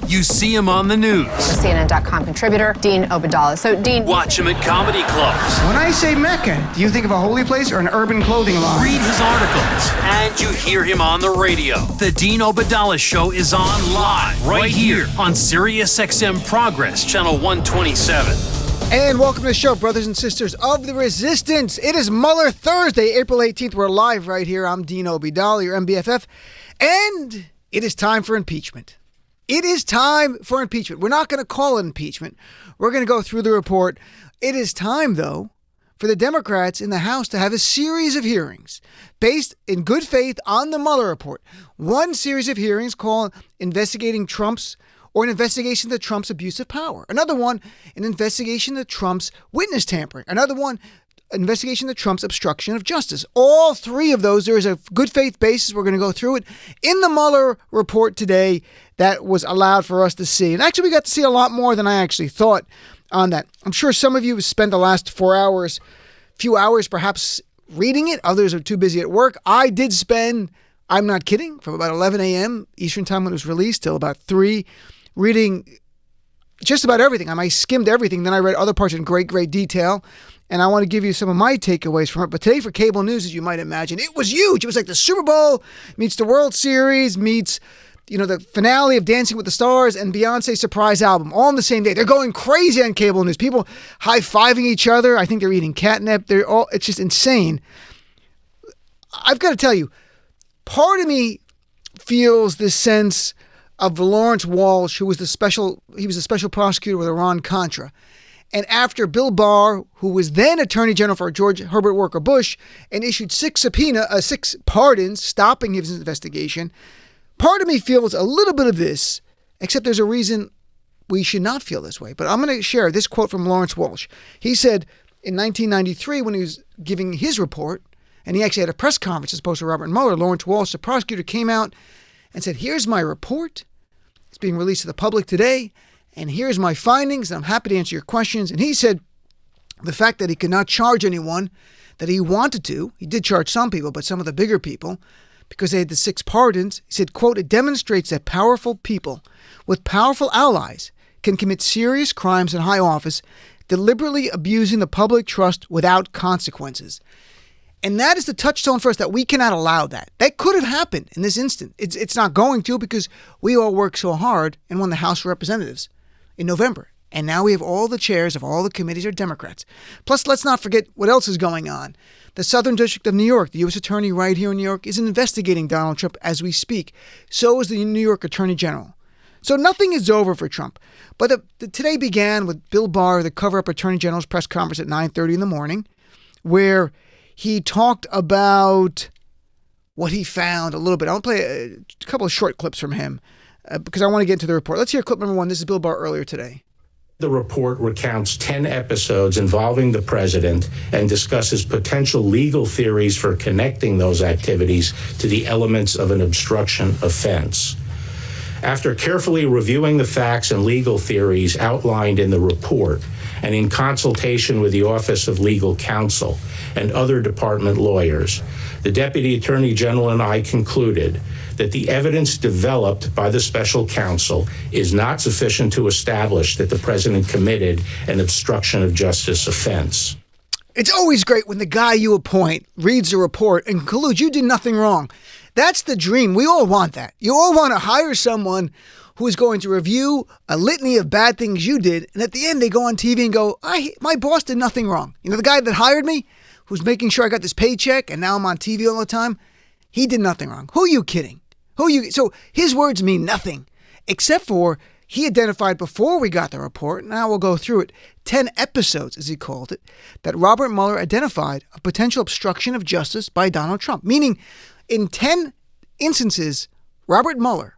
You see him on the news. CNN.com contributor, Dean Obeidallah. So, Dean, watch him at comedy clubs. When I say Mecca, do you think of a holy place or an urban clothing line? Read his articles, and you hear him on the radio. The Dean Obeidallah Show is on live right here on SiriusXM Progress, channel 127. And welcome to the show, brothers and sisters of the resistance. It is Mueller Thursday, April 18th. We're live right here. I'm Dean Obeidallah, your MBFF. And it is time for impeachment. It is time for impeachment. We're not going to call it impeachment. We're going to go through the report. It is time, though, for the Democrats in the House to have a series of hearings based in good faith on the Mueller report. One series of hearings called investigating Trump's or an investigation into Trump's abuse of power. Another one, an investigation into Trump's witness tampering. Another one, investigation into Trump's obstruction of justice. All three of those, there is a good faith basis. We're going to go through it in the Mueller report today that was allowed for us to see. And actually, we got to see a lot more than I actually thought on that. I'm sure some of you have spent the last few hours perhaps reading it. Others are too busy at work. I did spend, I'm not kidding, from about 11 a.m. Eastern time when it was released till about 3 reading just about everything. I skimmed everything. Then I read other parts in great detail. And I want to give you some of my takeaways from it. But today for cable news, as you might imagine, it was huge. It was like the Super Bowl meets the World Series meets, the finale of Dancing with the Stars and Beyonce's surprise album all on the same day. They're going crazy on cable news. People high-fiving each other. I think they're eating catnip. It's just insane. I've got to tell you, part of me feels this sense of Lawrence Walsh, he was a special prosecutor with Iran-Contra. And after Bill Barr, who was then Attorney General for George Herbert Walker Bush, and issued 6 pardons stopping his investigation, part of me feels a little bit of this, except there's a reason we should not feel this way. But I'm going to share this quote from Lawrence Walsh. He said in 1993, when he was giving his report, and he actually had a press conference as opposed to Robert Mueller, Lawrence Walsh, the prosecutor, came out and said, here's my report. It's being released to the public today. And here's my findings. And I'm happy to answer your questions. And he said the fact that he could not charge anyone that he wanted to, he did charge some people, but some of the bigger people, because they had the 6 pardons, he said, quote, it demonstrates that powerful people with powerful allies can commit serious crimes in high office, deliberately abusing the public trust without consequences. And that is the touchstone for us, that we cannot allow that. That could have happened in this instant. It's not going to, because we all worked so hard and won the House of Representatives in November. And now we have all the chairs of all the committees are Democrats. Plus, let's not forget what else is going on. The Southern District of New York, the U.S. Attorney right here in New York, is investigating Donald Trump as we speak. So is the New York Attorney General. So nothing is over for Trump. But today began with Bill Barr, the cover-up Attorney General's press conference at 9:30 in the morning, where he talked about what he found a little bit. I'll play a couple of short clips from him because I want to get into the report. Let's hear clip number 1. This is Bill Barr earlier today. The report recounts 10 episodes involving the president and discusses potential legal theories for connecting those activities to the elements of an obstruction offense. After carefully reviewing the facts and legal theories outlined in the report, and in consultation with the Office of Legal Counsel and other department lawyers, the Deputy Attorney General and I concluded that the evidence developed by the special counsel is not sufficient to establish that the president committed an obstruction of justice offense. It's always great when the guy you appoint reads the report and concludes you did nothing wrong. That's the dream. We all want that. You all want to hire someone who is going to review a litany of bad things you did, and at the end they go on TV and go, my boss did nothing wrong. The guy that hired me, who's making sure I got this paycheck and now I'm on TV all the time, he did nothing wrong. Who are you kidding? So his words mean nothing, except for he identified before we got the report, now we'll go through it, 10 episodes, as he called it, that Robert Mueller identified of potential obstruction of justice by Donald Trump. Meaning, in 10 instances, Robert Mueller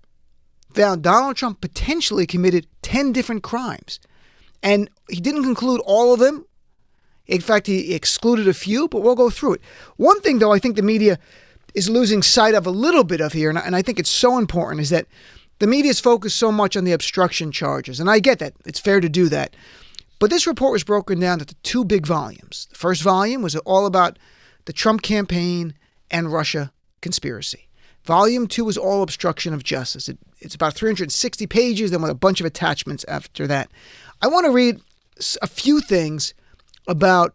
found Donald Trump potentially committed 10 different crimes. And he didn't conclude all of them. In fact, he excluded a few, but we'll go through it. One thing, though, I think the media is losing sight of a little bit of here, and I think it's so important, is that the media is focused so much on the obstruction charges. And I get that. It's fair to do that. But this report was broken down into 2 big volumes. The first volume was all about the Trump campaign and Russia conspiracy. Volume 2 is all obstruction of justice. It's about 360 pages, then with a bunch of attachments after that. I want to read a few things about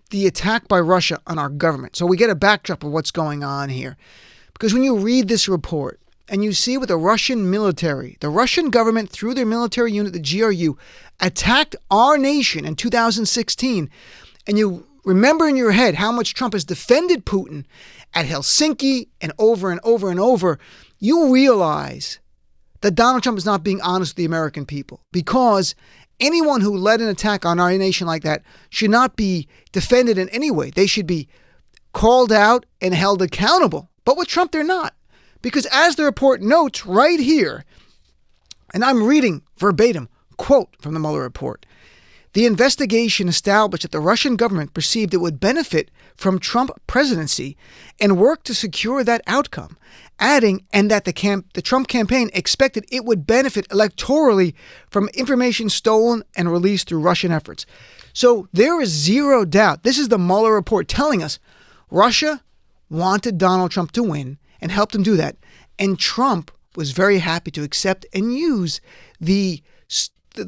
the attack by Russia on our government, so we get a backdrop of what's going on here. Because when you read this report and you see what the Russian military, the Russian government through their military unit, the GRU, attacked our nation in 2016, and you remember in your head how much Trump has defended Putin at Helsinki and over and over and over, you realize that Donald Trump is not being honest with the American people, because anyone who led an attack on our nation like that should not be defended in any way. They should be called out and held accountable. But with Trump, they're not. Because as the report notes right here, and I'm reading verbatim, quote from the Mueller report, the investigation established that the Russian government perceived it would benefit from Trump presidency and worked to secure that outcome, adding, and that the Trump campaign expected it would benefit electorally from information stolen and released through Russian efforts. So there is zero doubt. This is the Mueller report telling us Russia wanted Donald Trump to win and helped him do that. And Trump was very happy to accept and use the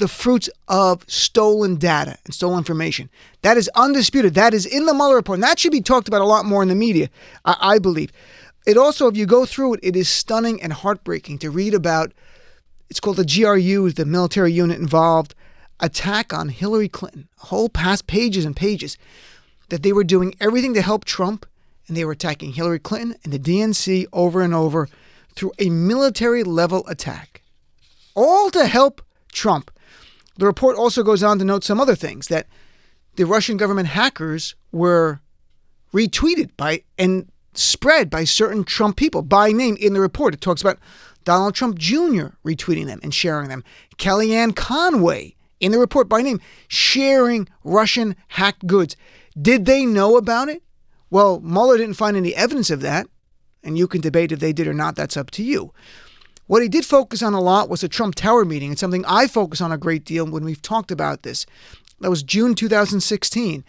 fruits of stolen data and stolen information. That is undisputed. That is in the Mueller report. And that should be talked about a lot more in the media, I believe. It also, if you go through it, it is stunning and heartbreaking to read about, it's called the GRU, the military unit involved, attack on Hillary Clinton. Whole past pages and pages that they were doing everything to help Trump, and they were attacking Hillary Clinton and the DNC over and over through a military-level attack. All to help Trump. The report also goes on to note some other things, that the Russian government hackers were retweeted by and spread by certain Trump people by name in the report. It talks about Donald Trump Jr. retweeting them and sharing them. Kellyanne Conway in the report by name sharing Russian hacked goods. Did they know about it? Well, Mueller didn't find any evidence of that, and you can debate if they did or not. That's up to you. What he did focus on a lot was the Trump Tower meeting. It's something I focus on a great deal when we've talked about this. That was June 2016.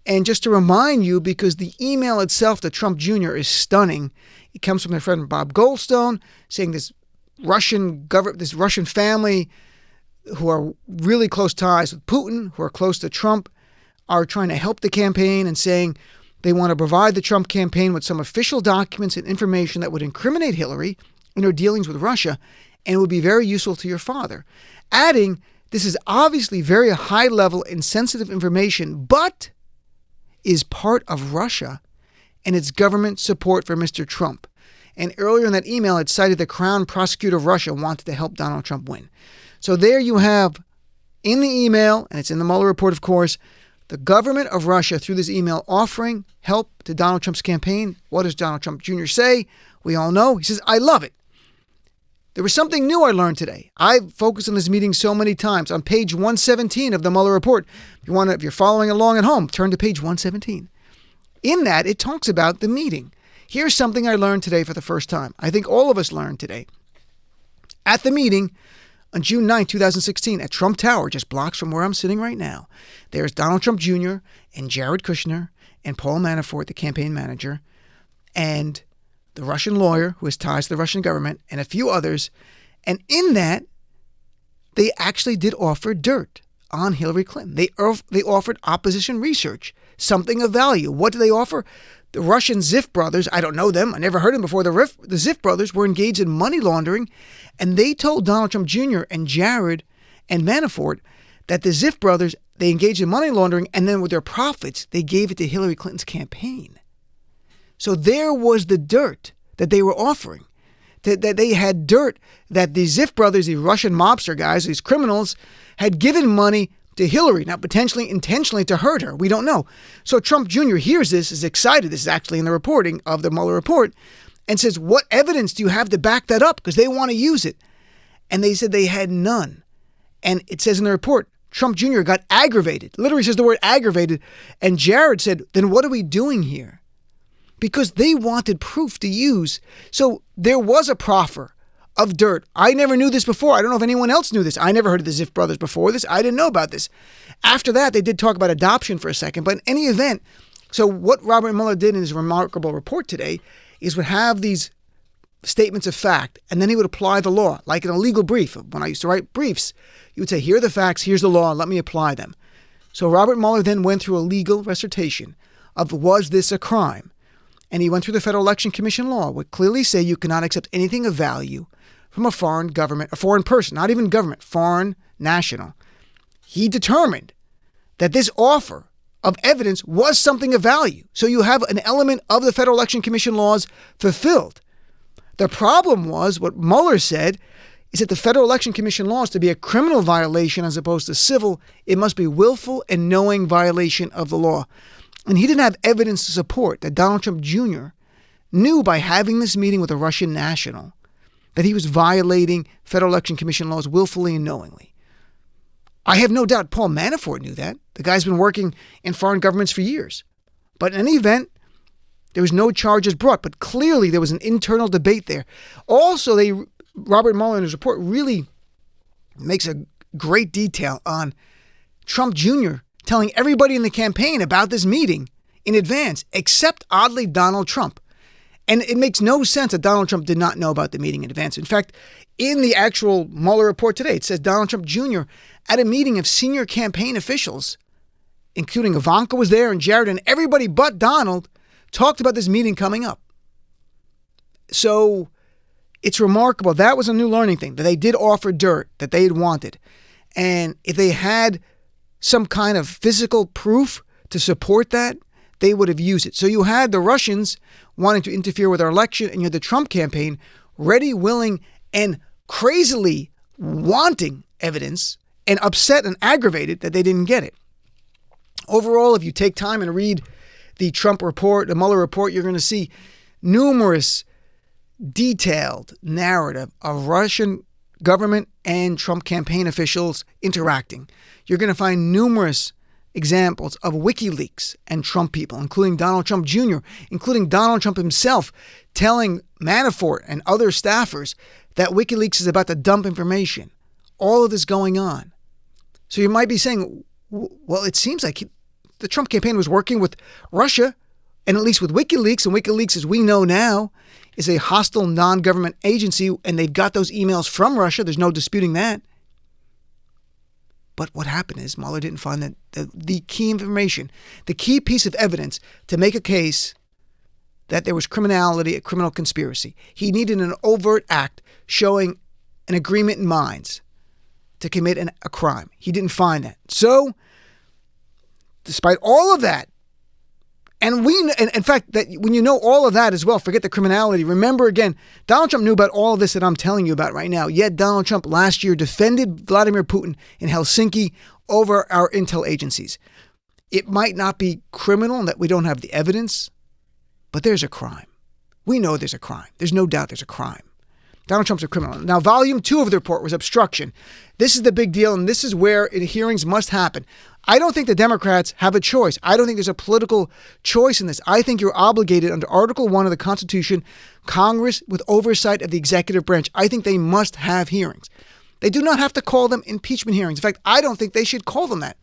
And just to remind you, because the email itself to Trump Jr. is stunning, it comes from their friend Bob Goldstone saying this Russian family who are really close ties with Putin, who are close to Trump, are trying to help the campaign and saying they want to provide the Trump campaign with some official documents and information that would incriminate Hillary in her dealings with Russia, and it would be very useful to your father. Adding, this is obviously very high level and sensitive information, but is part of Russia and its government support for Mr. Trump. And earlier in that email, it cited the Crown Prosecutor of Russia wanted to help Donald Trump win. So there you have in the email, and it's in the Mueller report, of course, the government of Russia through this email offering help to Donald Trump's campaign. What does Donald Trump Jr. say? We all know. He says, I love it. There was something new I learned today. I've focused on this meeting so many times. On page 117 of the Mueller report, if you're following along at home, turn to page 117. In that, it talks about the meeting. Here's something I learned today for the first time. I think all of us learned today. At the meeting on June 9, 2016, at Trump Tower, just blocks from where I'm sitting right now, there's Donald Trump Jr. and Jared Kushner and Paul Manafort, the campaign manager, and the Russian lawyer who has ties to the Russian government, and a few others. And in that, they actually did offer dirt on Hillary Clinton. They offered opposition research, something of value. What did they offer? The Russian Ziff brothers, I don't know them, I never heard them before. The Ziff brothers were engaged in money laundering, and they told Donald Trump Jr. and Jared and Manafort that the Ziff brothers, they engaged in money laundering, and then with their profits, they gave it to Hillary Clinton's campaign. So there was the dirt that they were offering, that they had dirt that the Ziff brothers, these Russian mobster guys, these criminals, had given money to Hillary, now potentially intentionally to hurt her. We don't know. So Trump Jr. hears this, is excited. This is actually in the reporting of the Mueller report, and says, what evidence do you have to back that up? Because they want to use it. And they said they had none. And it says in the report, Trump Jr. got aggravated. Literally says the word aggravated. And Jared said, then what are we doing here? Because they wanted proof to use. So there was a proffer of dirt. I never knew this before. I don't know if anyone else knew this. I never heard of the Ziff brothers before this. I didn't know about this. After that, they did talk about adoption for a second. But in any event, so what Robert Mueller did in his remarkable report today is would have these statements of fact, and then he would apply the law, like in a legal brief. When I used to write briefs, you would say, here are the facts, here's the law, let me apply them. So Robert Mueller then went through a legal recitation of, was this a crime? And he went through the Federal Election Commission law, which clearly say you cannot accept anything of value from a foreign government, a foreign person, not even government, foreign national. He determined that this offer of evidence was something of value. So you have an element of the Federal Election Commission laws fulfilled. The problem was, what Mueller said, is that the Federal Election Commission laws, to be a criminal violation as opposed to civil, it must be willful and knowing violation of the law. And he didn't have evidence to support that Donald Trump Jr. knew by having this meeting with a Russian national that he was violating Federal Election Commission laws willfully and knowingly. I have no doubt Paul Manafort knew that. The guy's been working in foreign governments for years. But in any event, there was no charges brought, but clearly there was an internal debate there. Also, Robert Mueller in his report really makes a great detail on Trump Jr. telling everybody in the campaign about this meeting in advance, except, oddly, Donald Trump. And it makes no sense that Donald Trump did not know about the meeting in advance. In fact, in the actual Mueller report today, it says Donald Trump Jr. at a meeting of senior campaign officials, including Ivanka was there and Jared and everybody but Donald, talked about this meeting coming up. So it's remarkable. That was a new learning thing, that they did offer dirt that they had wanted. And if they had some kind of physical proof to support that, they would have used it. So you had the Russians wanting to interfere with our election, and you had the Trump campaign ready, willing, and crazily wanting evidence and upset and aggravated that they didn't get it. Overall, if you take time and read the Trump report, the Mueller report, you're going to see numerous detailed narrative of Russian government and Trump campaign officials interacting. You're going to find numerous examples of WikiLeaks and Trump people, including Donald Trump Jr., including Donald Trump himself, telling Manafort and other staffers that WikiLeaks is about to dump information. All of this going on. So you might be saying, well, it seems like the Trump campaign was working with Russia, and at least with WikiLeaks, and WikiLeaks, as we know now, is a hostile non-government agency, and they've got those emails from Russia. There's no disputing that. But what happened is Mueller didn't find the key information, the key piece of evidence to make a case that there was criminality, a criminal conspiracy. He needed an overt act showing an agreement in minds to commit a crime. He didn't find that. So, despite all of that, and in fact, that when you know all of that as well, forget the criminality. Remember again, Donald Trump knew about all of this that I'm telling you about right now. Yet Donald Trump last year defended Vladimir Putin in Helsinki over our intel agencies. It might not be criminal in that we don't have the evidence, but there's a crime. We know there's a crime. There's no doubt there's a crime. Donald Trump's a criminal. Now, volume 2 of the report was obstruction. This is the big deal, and this is where hearings must happen. I don't think the Democrats have a choice. I don't think there's a political choice in this. I think you're obligated under Article 1 of the Constitution, Congress with oversight of the executive branch. I think they must have hearings. They do not have to call them impeachment hearings. In fact, I don't think they should call them that.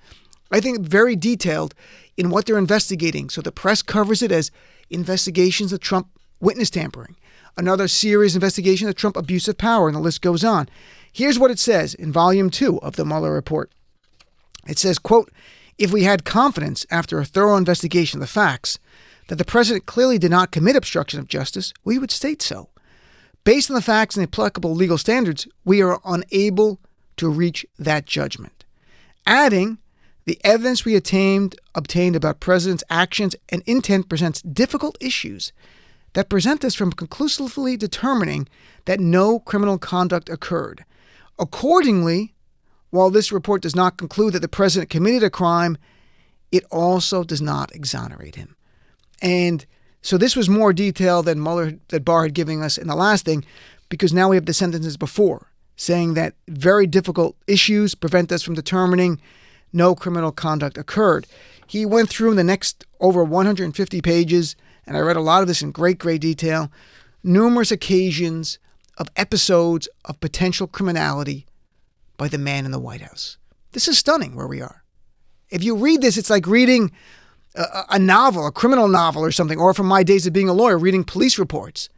I think very detailed in what they're investigating. So the press covers it as investigations of Trump witness tampering, another serious investigation of Trump abuse of power, and the list goes on. Here's what it says in Volume 2 of the Mueller report. It says, quote, if we had confidence after a thorough investigation of the facts that the president clearly did not commit obstruction of justice, we would state so. Based on the facts and applicable legal standards, we are unable to reach that judgment. Adding, the evidence we obtained about president's actions and intent presents difficult issues that present us from conclusively determining that no criminal conduct occurred. Accordingly, while this report does not conclude that the president committed a crime, it also does not exonerate him. And so this was more detail than Barr had given us in the last thing, because now we have the sentences before saying that very difficult issues prevent us from determining no criminal conduct occurred. He went through in the next over 150 pages, and I read a lot of this in great, great detail, numerous occasions of episodes of potential criminality by the man in the White House. This is stunning where we are. If you read this, it's like reading a novel, a criminal novel or something, or from my days of being a lawyer, reading police reports.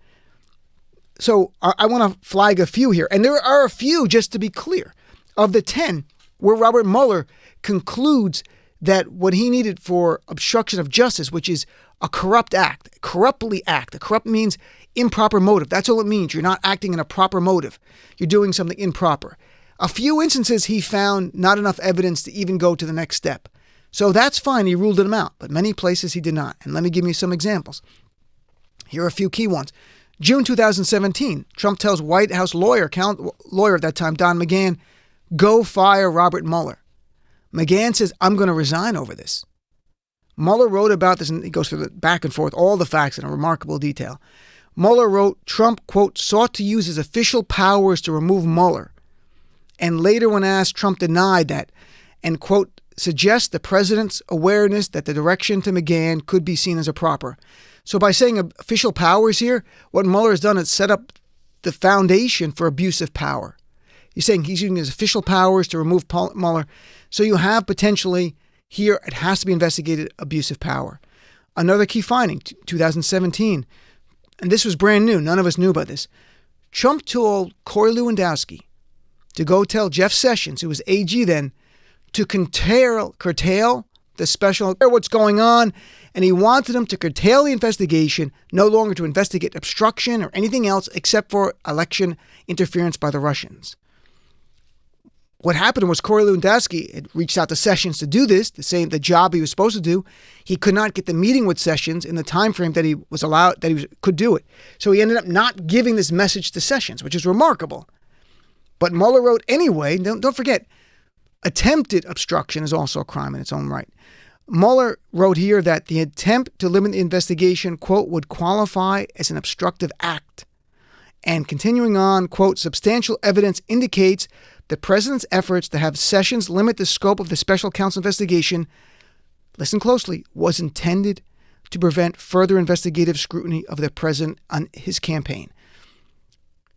So I want to flag a few here. And there are a few, just to be clear, of the 10 where Robert Mueller concludes that what he needed for obstruction of justice, which is a corrupt act, corruptly act. A corrupt means improper motive. That's all it means. You're not acting in a proper motive. You're doing something improper. A few instances he found not enough evidence to even go to the next step. So that's fine. He ruled them out. But many places he did not. And let me give you some examples. Here are a few key ones. June 2017, Trump tells White House lawyer at that time, Don McGahn, go fire Robert Mueller. McGahn says, I'm going to resign over this. Mueller wrote about this, and he goes through the back and forth, all the facts in a remarkable detail. Mueller wrote, Trump, quote, sought to use his official powers to remove Mueller. And later when asked, Trump denied that and, quote, suggests the president's awareness that the direction to McGahn could be seen as improper. So by saying official powers here, what Mueller has done is set up the foundation for abuse of power. He's saying he's using his official powers to remove Mueller. So you have potentially here, it has to be investigated abuse of power. Another key finding, 2017, and this was brand new. None of us knew about this. Trump told Corey Lewandowski to go tell Jeff Sessions, who was AG then, to curtail the special, what's going on, and he wanted him to curtail the investigation, no longer to investigate obstruction or anything else except for election interference by the Russians. What happened was Corey Lewandowski had reached out to Sessions to do this, the job he was supposed to do. He could not get the meeting with Sessions in the time frame that he was allowed, could do it. So he ended up not giving this message to Sessions, which is remarkable. But Mueller wrote anyway, don't forget, attempted obstruction is also a crime in its own right. Mueller wrote here that the attempt to limit the investigation, quote, would qualify as an obstructive act. And continuing on, quote, substantial evidence indicates the president's efforts to have Sessions limit the scope of the special counsel investigation, listen closely, was intended to prevent further investigative scrutiny of the president on his campaign.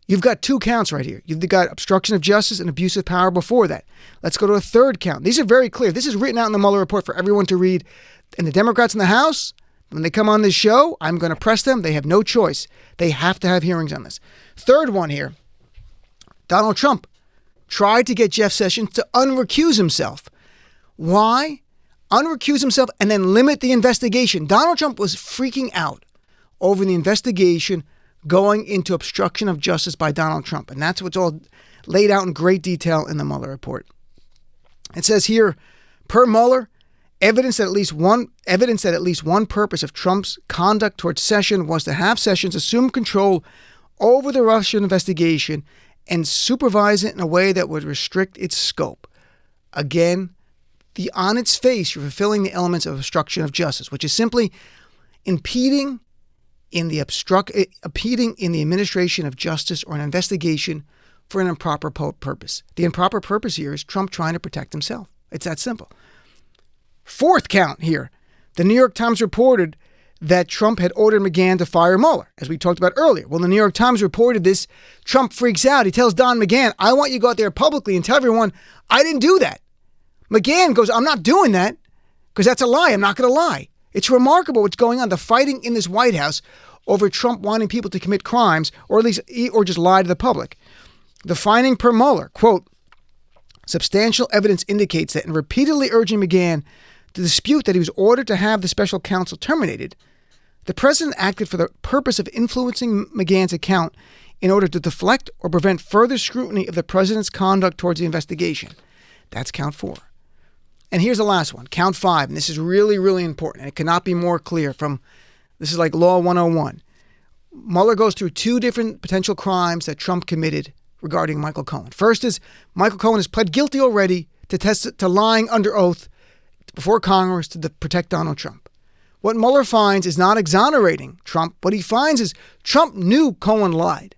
You've got two counts right here. You've got obstruction of justice and abuse of power before that. Let's go to a third count. These are very clear. This is written out in the Mueller report for everyone to read. And the Democrats in the House, when they come on this show, I'm going to press them. They have no choice. They have to have hearings on this. Third one here, Donald Trump tried to get Jeff Sessions to unrecuse himself. Why? Unrecuse himself and then limit the investigation. Donald Trump was freaking out over the investigation going into obstruction of justice by Donald Trump. And that's what's all laid out in great detail in the Mueller report. It says here, per Mueller, evidence that at least one purpose of Trump's conduct towards Sessions was to have Sessions assume control over the Russian investigation and supervise it in a way that would restrict its scope. Again, on its face, you're fulfilling the elements of obstruction of justice, which is simply impeding in the administration of justice or an investigation for an improper purpose. The improper purpose here is Trump trying to protect himself. It's that simple. Fourth count here. The New York Times reported that Trump had ordered McGahn to fire Mueller, as we talked about earlier. Well, the New York Times reported this. Trump freaks out. He tells Don McGahn, I want you to go out there publicly and tell everyone, I didn't do that. McGahn goes, I'm not doing that because that's a lie. I'm not going to lie. It's remarkable what's going on. The fighting in this White House over Trump wanting people to commit crimes or just lie to the public. The finding per Mueller, quote, substantial evidence indicates that in repeatedly urging McGahn to dispute that he was ordered to have the special counsel terminated, the president acted for the purpose of influencing McGahn's account in order to deflect or prevent further scrutiny of the president's conduct towards the investigation. That's count 4. And here's the last one, count 5, and this is really, really important, and it cannot be more clear this is like Law 101. Mueller goes through 2 different potential crimes that Trump committed regarding Michael Cohen. First is Michael Cohen has pled guilty already to lying under oath before Congress to protect Donald Trump. What Mueller finds is not exonerating Trump. What he finds is Trump knew Cohen lied,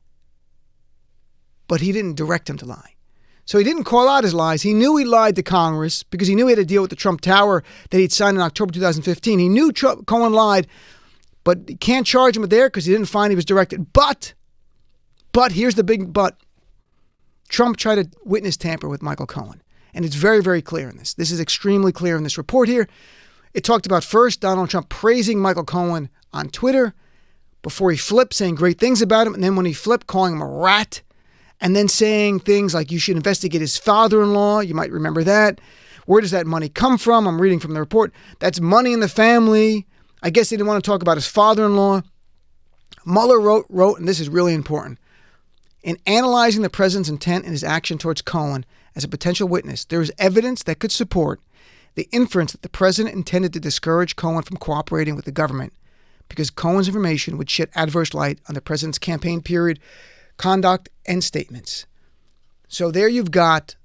but he didn't direct him to lie. So he didn't call out his lies. He knew he lied to Congress because he knew he had to deal with the Trump Tower that he'd signed in October 2015. He knew Cohen lied, but he can't charge him there because he didn't find he was directed. But here's the big but. Trump tried to witness tamper with Michael Cohen. And it's very, very clear in this. This is extremely clear in this report here. It talked about first Donald Trump praising Michael Cohen on Twitter, before he flipped, saying great things about him. And then when he flipped, calling him a rat. And then saying things like you should investigate his father-in-law. You might remember that. Where does that money come from? I'm reading from the report. That's money in the family. I guess they didn't want to talk about his father-in-law. Mueller wrote, and this is really important, in analyzing the president's intent and his action towards Cohen as a potential witness, there is evidence that could support the inference that the president intended to discourage Cohen from cooperating with the government because Cohen's information would shed adverse light on the president's campaign period, conduct, and statements. So there you've got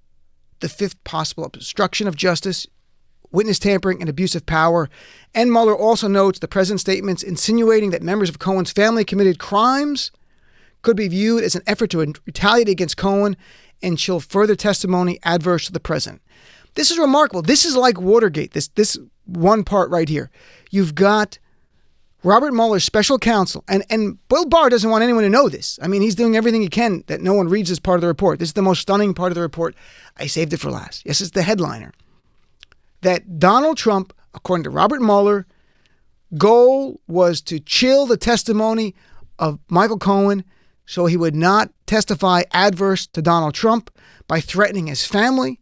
the fifth possible obstruction of justice, witness tampering, and abuse of power. And Mueller also notes the president's statements insinuating that members of Cohen's family committed crimes could be viewed as an effort to retaliate against Cohen and show further testimony adverse to the president. This is remarkable. This is like Watergate, this one part right here. You've got Robert Mueller's special counsel, and Bill Barr doesn't want anyone to know this. I mean, he's doing everything he can that no one reads this part of the report. This is the most stunning part of the report. I saved it for last. Yes, it's the headliner. That Donald Trump, according to Robert Mueller, goal was to chill the testimony of Michael Cohen so he would not testify adverse to Donald Trump by threatening his family,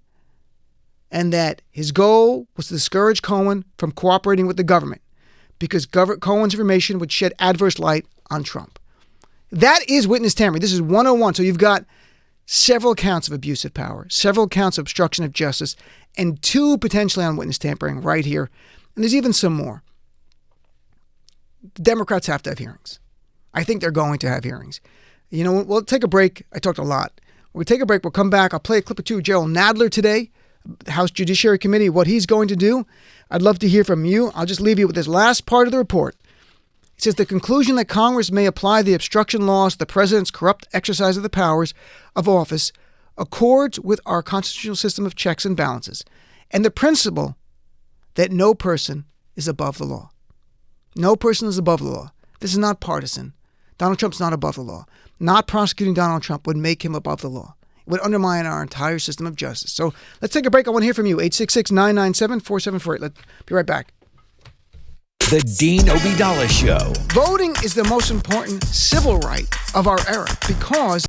and that his goal was to discourage Cohen from cooperating with the government because Cohen's information would shed adverse light on Trump. That is witness tampering. This is 101. So you've got several counts of abuse of power, several counts of obstruction of justice, and 2 potentially on witness tampering right here. And there's even some more. The Democrats have to have hearings. I think they're going to have hearings. You know, we'll take a break. I talked a lot. We'll take a break. We'll come back. I'll play a clip or two of Gerald Nadler today, the House Judiciary Committee, what he's going to do. I'd love to hear from you. I'll just leave you with this last part of the report. It says the conclusion that Congress may apply the obstruction laws to the president's corrupt exercise of the powers of office accords with our constitutional system of checks and balances and the principle that no person is above the law. No person is above the law. This is not partisan. Donald Trump's not above the law. Not prosecuting Donald Trump would make him above the law. It would undermine our entire system of justice. So let's take a break. I want to hear from you. 866-997-4748. Let's be right back. The Dean Obeidallah Show. Voting is the most important civil right of our era because